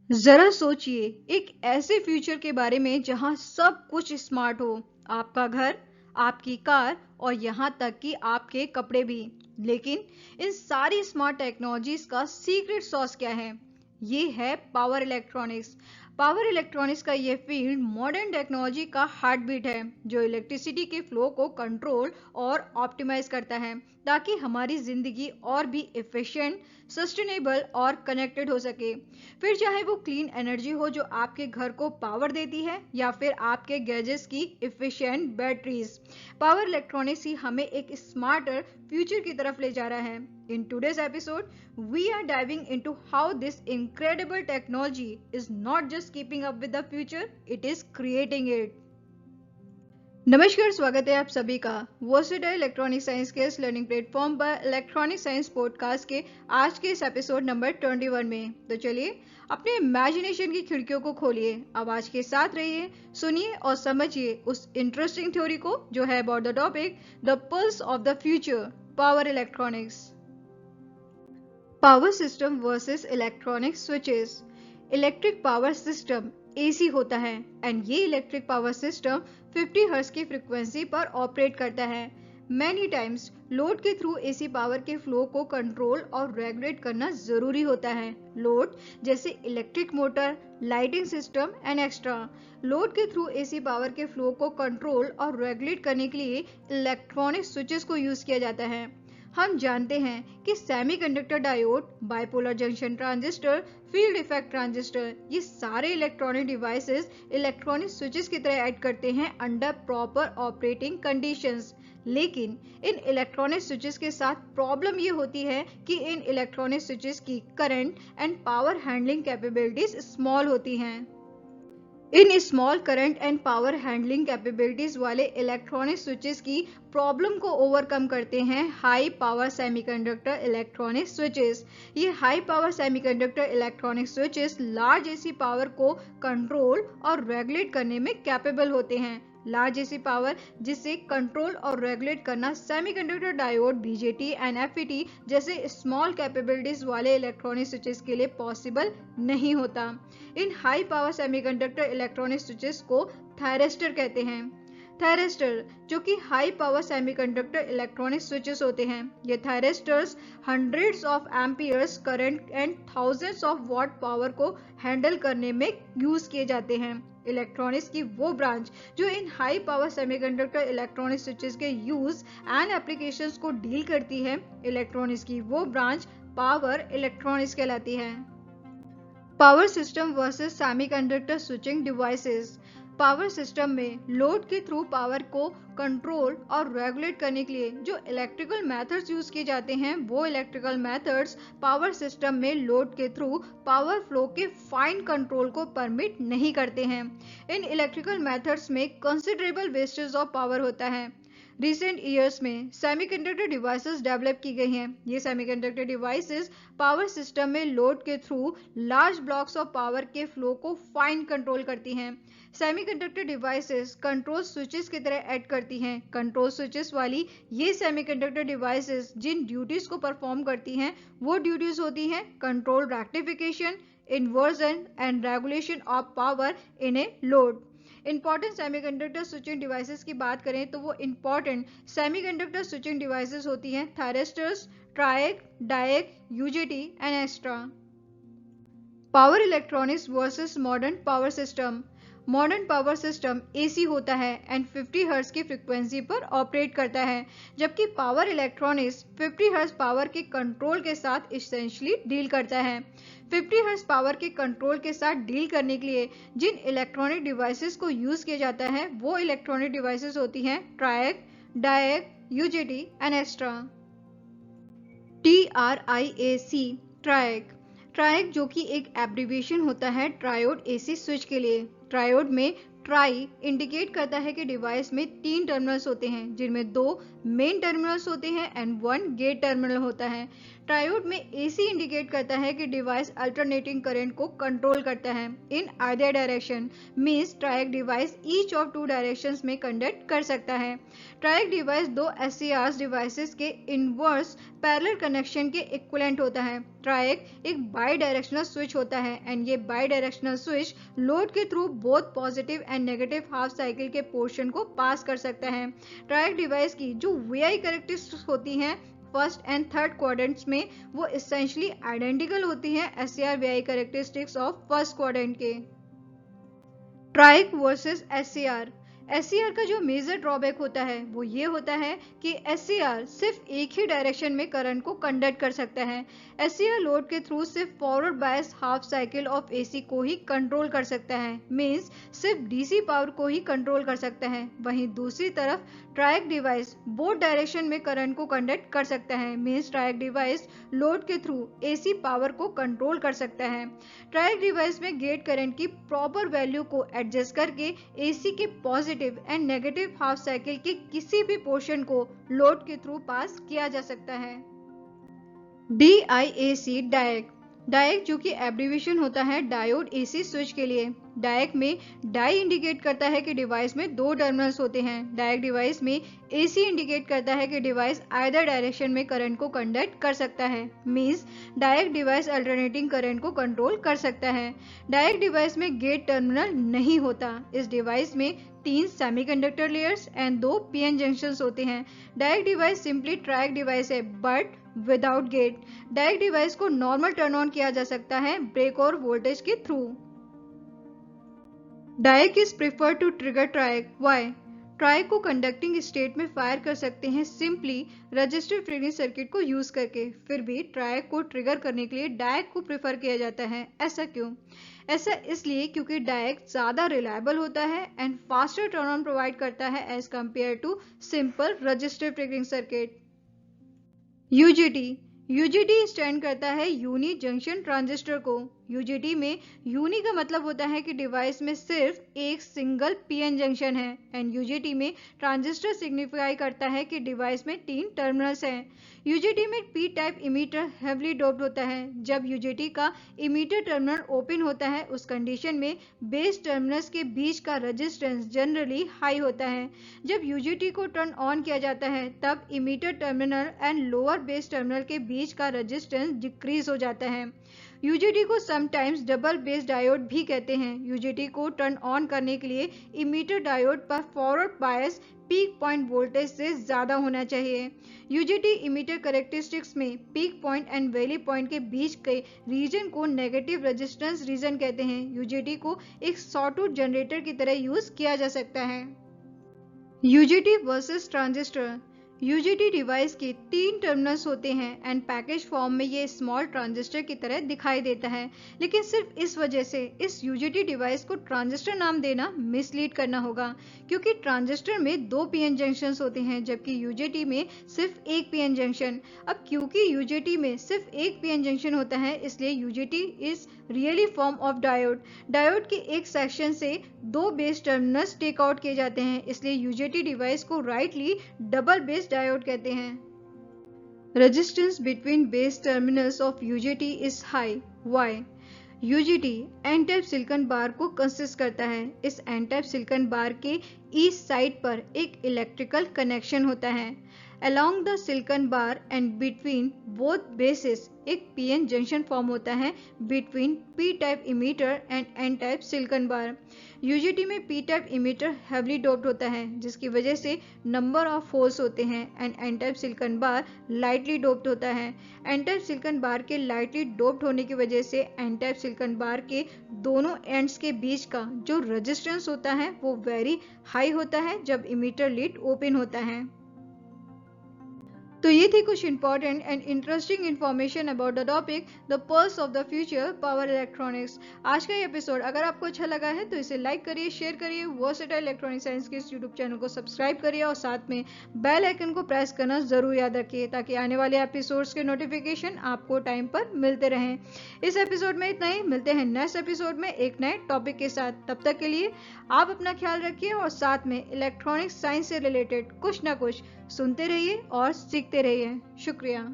जरा सोचिए, एक ऐसे फ्यूचर के बारे में जहां सब कुछ स्मार्ट हो। आपका घर, आपकी कार और यहां तक कि आपके कपड़े भी। लेकिन इन सारी स्मार्ट टेक्नोलॉजीज का सीक्रेट सॉस क्या है? ये है पावर इलेक्ट्रॉनिक्स। पावर इलेक्ट्रॉनिक्स का ये फील्ड मॉडर्न टेक्नोलॉजी का हार्ट बीट है, जो इलेक्ट्रिसिटी के फ्लो को कंट्रोल और ऑप्टिमाइज करता है ताकि हमारी जिंदगी और भी इफिशिएंट, सस्टेनेबल और कनेक्टेड हो सके। फिर चाहे वो क्लीन एनर्जी हो जो आपके घर को पावर देती है, या फिर आपके गैजेट्स की इफिशिएंट बैटरीज, पावर इलेक्ट्रॉनिक्स ही हमें एक स्मार्टर फ्यूचर की तरफ ले जा रहा है। In today's episode we are diving into how this incredible technology is not just keeping up with the future, it is creating it. नमस्कार, स्वागत है आप सभी का वर्सेटाइल इलेक्ट्रॉनिक साइंस के इस लर्निंग प्लेटफॉर्म पर इलेक्ट्रॉनिक साइंस पॉडकास्ट के आज के इस एपिसोड नंबर 21 में। तो चलिए अपने इमेजिनेशन की खिड़कियों को खोलिए, आवाज के साथ रहिए, सुनिए और समझिए उस इंटरेस्टिंग थ्योरी को जो है about the topic the pulse of the future, power electronics. Power system versus electronic switches. Electric power system AC होता है एंड ये इलेक्ट्रिक पावर सिस्टम 50 हर्ट्ज की फ्रीक्वेंसी पर ऑपरेट करता है। मैनी टाइम्स लोड के थ्रू एसी पावर के flow को कंट्रोल और रेगुलेट करना जरूरी होता है। लोड जैसे electric motor, lighting system and extra. Load के थ्रू एसी पावर के फ्लो को कंट्रोल और रेगुलेट करने के लिए इलेक्ट्रॉनिक स्विचेस को यूज किया जाता है। हम जानते हैं कि semiconductor diode, bipolar junction transistor, field effect transistor, ये सारे इलेक्ट्रॉनिक डिवाइसेस इलेक्ट्रॉनिक स्विचेस की तरह एक्ट करते हैं अंडर प्रॉपर ऑपरेटिंग कंडीशंस। लेकिन इन इलेक्ट्रॉनिक स्विचेस के साथ प्रॉब्लम ये होती है कि इन इलेक्ट्रॉनिक स्विचेस की current and power handling capabilities small होती हैं। इन small current and power handling capabilities वाले इलेक्ट्रॉनिक स्विचेस की प्रॉब्लम को ओवरकम करते हैं high power semiconductor electronic switches. ये high power semiconductor electronic switches large AC power को कंट्रोल और रेगुलेट करने में कैपेबल होते हैं। लार्ज एसी पावर जिसे कंट्रोल और रेगुलेट करना semiconductor diode, BJT and FET जैसे स्मॉल कैपेबिलिटीज वाले इलेक्ट्रॉनिक स्विचेस के लिए पॉसिबल नहीं होता। इन high power semiconductor electronic switches को थायरिस्टर कहते हैं। थायरिस्टर जो कि high power semiconductor electronic switches होते हैं। ये thyristors hundreds of amperes current and thousands of what power को हैंडल करने में यूज किए जाते हैं। इलेक्ट्रॉनिक्स की वो ब्रांच जो इन high power semiconductor electronic switches के यूज एंड एप्लीकेशंस को डील करती है, इलेक्ट्रॉनिक्स की वो ब्रांच पावर इलेक्ट्रॉनिक्स कहलाती है। Power system versus semiconductor switching devices. Power system में लोड के थ्रू पावर को कंट्रोल और रेगुलेट करने के लिए जो इलेक्ट्रिकल मेथड्स यूज किए जाते हैं, वो इलेक्ट्रिकल मेथड्स पावर सिस्टम में लोड के थ्रू पावर फ्लो के फाइन कंट्रोल को परमिट नहीं करते हैं। इन इलेक्ट्रिकल मेथड्स में कंसिडरेबल वेस्टेज ऑफ पावर होता है। रिसेंट ईयर्स में सेमीकंडक्टर डिवाइसेस डेवलप की गई हैं। ये सेमीकंडक्टर डिवाइसेस पावर सिस्टम में लोड के through large blocks of power के फ्लो को फाइन कंट्रोल करती हैं। सेमीकंडक्टर डिवाइसेस कंट्रोल स्विचेस की तरह एक्ट करती हैं। कंट्रोल स्विचेस वाली ये सेमीकंडक्टर डिवाइसेस जिन ड्यूटीज को परफॉर्म करती हैं, वो ड्यूटीज होती हैं control rectification, inversion and regulation of power in a load. Important semiconductor switching devices की बात करें तो वो इंपॉर्टेंट सेमीकंडक्टर स्विचिंग डिवाइसेस होती हैं thyristors, triac, diac, UJT and extra. Power electronics versus modern power system. Modern power system AC होता है and 50 hertz की फ्रीक्वेंसी पर ऑपरेट करता है, जबकि पावर इलेक्ट्रॉनिक्स 50 हर्ट्ज पावर के कंट्रोल के साथ एसेंशियली डील करता है। 50 हर्ट्ज पावर के कंट्रोल के साथ डील करने के लिए जिन इलेक्ट्रॉनिक डिवाइसेस को यूज किया जाता है, वो इलेक्ट्रॉनिक डिवाइसेस होती हैं triac, diac, UJT and extra. TRIAC, triac. Triac जो कि एक एब्रिविएशन होता है ट्रायोड एसी स्विच के लिए। ट्रायोड में ट्राई इंडिकेट करता है कि डिवाइस में 3 टर्मिनल्स होते हैं, जिनमें 2 मेन टर्मिनल्स होते हैं एंड 1 गेट टर्मिनल होता है। ट्रायोड में AC इंडिकेट करता है कि डिवाइस अल्टरनेटिंग करंट को कंट्रोल करता है in either direction, means ट्रायक device each of 2 directions में कंडक्ट कर सकता है। ट्रायक डिवाइस दो SCR डिवाइसेस के इनवर्स पैरेलल कनेक्शन के इक्विवेलेंट होता है। ट्रायक एक बाई डायरेक्शनल स्विच होता है एंड ये बाई डायरेक्शनल स्विच लोड के through both positive and negative half cycle के पोर्शन को पास कर सकता है। ट्रायक डिवाइस की जो VI कैरेक्टरिस्टिक्स होती हैं फर्स्ट एंड थर्ड क्वाड्रेंट्स में, वो एसेंशियली आइडेंटिकल होती हैं SCR VI characteristics of first quadrant के। Triac versus SCR। SCR का जो मेजर ड्रॉबैक होता है वो ये होता है कि SCR सिर्फ एक ही डायरेक्शन में करंट को कंडक्ट कर सकता है। SCR लोड के थ्रू सिर्फ forward bias half cycle of AC को ही कंट्रोल कर सकता है, मींस सिर्फ DC पावर को ही कंट्रोल कर सकता है। वहीं दूसरी तरफ ट्रायक डिवाइस बोथ डायरेक्शन में करंट को कंडक्ट कर सकता है, मींस ट्रायक डिवाइस लोड के थ्रू AC पावर को कंट्रोल कर सकता है। ट्रायक डिवाइस में गेट करंट की प्रॉपर वैल्यू को एडजस्ट करके AC के positive and negative half cycle के किसी भी पोर्शन को लोड के थ्रू पास किया जा सकता है। DIAC डायक। डायक जो कि एब्रीविएशन होता है डायोड AC स्विच के लिए। डायक में डाई इंडिकेट करता है कि डिवाइस में 2 टर्मिनल्स होते हैं। डायक डिवाइस में AC इंडिकेट करता है कि डिवाइस आइदर डायरेक्शन में करंट को कंडक्ट कर सकता है, means diac device alternating current को कंट्रोल कर सकता है। डायक डिवाइस में गेट टर्मिनल नहीं होता। इस डिवाइस में 3 semiconductor layers and 2 PN junctions होते हैं। Diac device simply triac device है but without gate. Diac device को नॉर्मल टर्न ऑन किया जा सकता है ब्रेक और वोल्टेज के through. Diac is prefer to trigger triac. Why? Triac को कंडक्टिंग स्टेट में फायर कर सकते हैं सिंपली रजिस्टर ट्रिगरिंग सर्किट को यूज करके। फिर भी ट्रायक को ट्रिगर करने के लिए डायक को प्रेफर किया जाता है। ऐसा क्यों? ऐसा इसलिए क्योंकि डायक ज्यादा रिलायबल होता है and faster turn on provide करता है as compare to simple register triggering circuit. UJT stand करता है यूनी जंक्शन ट्रांजिस्टर को। UJT में यूनी का मतलब होता है कि डिवाइस में सिर्फ एक सिंगल PN जंक्शन है एंड UJT में ट्रांजिस्टर सिग्निफाई करता है कि डिवाइस में 3 टर्मिनल्स हैं। UJT में P type emitter heavily doped होता है। जब UJT का इमीटर टर्मिनल ओपन होता है उस कंडीशन में बेस टर्मिनल्स के बीच का रेजिस्टेंस जनरली हाई होता है। जब UJT को टर्न ऑन किया जाता है तब emitter terminal and lower base terminal के बीच का रेजिस्टेंस डिक्रीज हो जाता है। UJT को समटाइम्स डबल बेस डायोड भी कहते हैं। UJT को टर्न ऑन करने के लिए इमीटर डायोड पर forward bias peak point voltage से ज्यादा होना चाहिए। UJT इमीटर कैरेक्टरिस्टिक्स में peak point and valley point के बीच के रीजन को नेगेटिव रेजिस्टेंस रीजन कहते हैं। UJT को एक सॉटूथ जनरेटर की तरह यूज किया जा सकता है। UJT versus transistor. UJT device के 3 टर्मिनल्स होते हैं एंड पैकेज फॉर्म में ये स्मॉल ट्रांजिस्टर की तरह दिखाई देता है, लेकिन सिर्फ इस वजह से इस UJT डिवाइस को ट्रांजिस्टर नाम देना मिसलीड करना होगा क्योंकि ट्रांजिस्टर में 2 PN जंक्शंस होते हैं जबकि UJT में सिर्फ एक PN जंक्शन। अब क्योंकि UJT में सिर्फ एक PN जंक्शन होता है इसलिए UJT is really form of diode. Diode के एक सेक्शन से 2 बेस टर्मिनल्स टेक आउट किए जाते हैं, इसलिए UJT डिवाइस को राइटली डबल बेस डायोड कहते हैं। Resistance between base terminals of UJT is high. Why? UJT N type silicon bar को कंसिस्ट करता है। इस एन टाइप सिलिकॉन बार के ईस्ट साइड पर एक इलेक्ट्रिकल कनेक्शन होता है। Along the silicon bar and between both bases एक PN जंक्शन फॉर्म होता है between P type emitter and N type silicon bar. UJT में P type emitter heavily doped होता है जिसकी वजह से नंबर ऑफ होल्स होते हैं and N type silicon bar lightly doped होता है। N टाइप सिलिकॉन बार के लाइटली डोप्ड होने की वजह से N टाइप सिलिकॉन बार के दोनों एंड्स के बीच का जो रेजिस्टेंस होता है वो वेरी हाई होता है जब इमीटर लिड ओपन होता है। तो ये थी कुछ important and interesting information about the topic the pulse of the future power electronics. आज का ये एपिसोड अगर आपको अच्छा लगा है तो इसे लाइक करिए, शेयर करिए, वर्सेटाइल इलेक्ट्रॉनिक साइंस के इस यूट्यूब चैनल को सब्सक्राइब करिए और साथ में बेल आइकन को प्रेस करना जरूर याद रखिए ताकि आने वाले एपिसोड्स के नोटिफिकेशन आपको टाइम पर मिलते रहें। इस एपिसोड में इतना ही, मिलते हैं नेक्स्ट एपिसोड में एक नए टॉपिक के साथ। तब तक के लिए आप अपना ख्याल रखिए और साथ में इलेक्ट्रॉनिक साइंस से रिलेटेड कुछ ना कुछ सुनते रहिए और सीखते रहिए। शुक्रिया।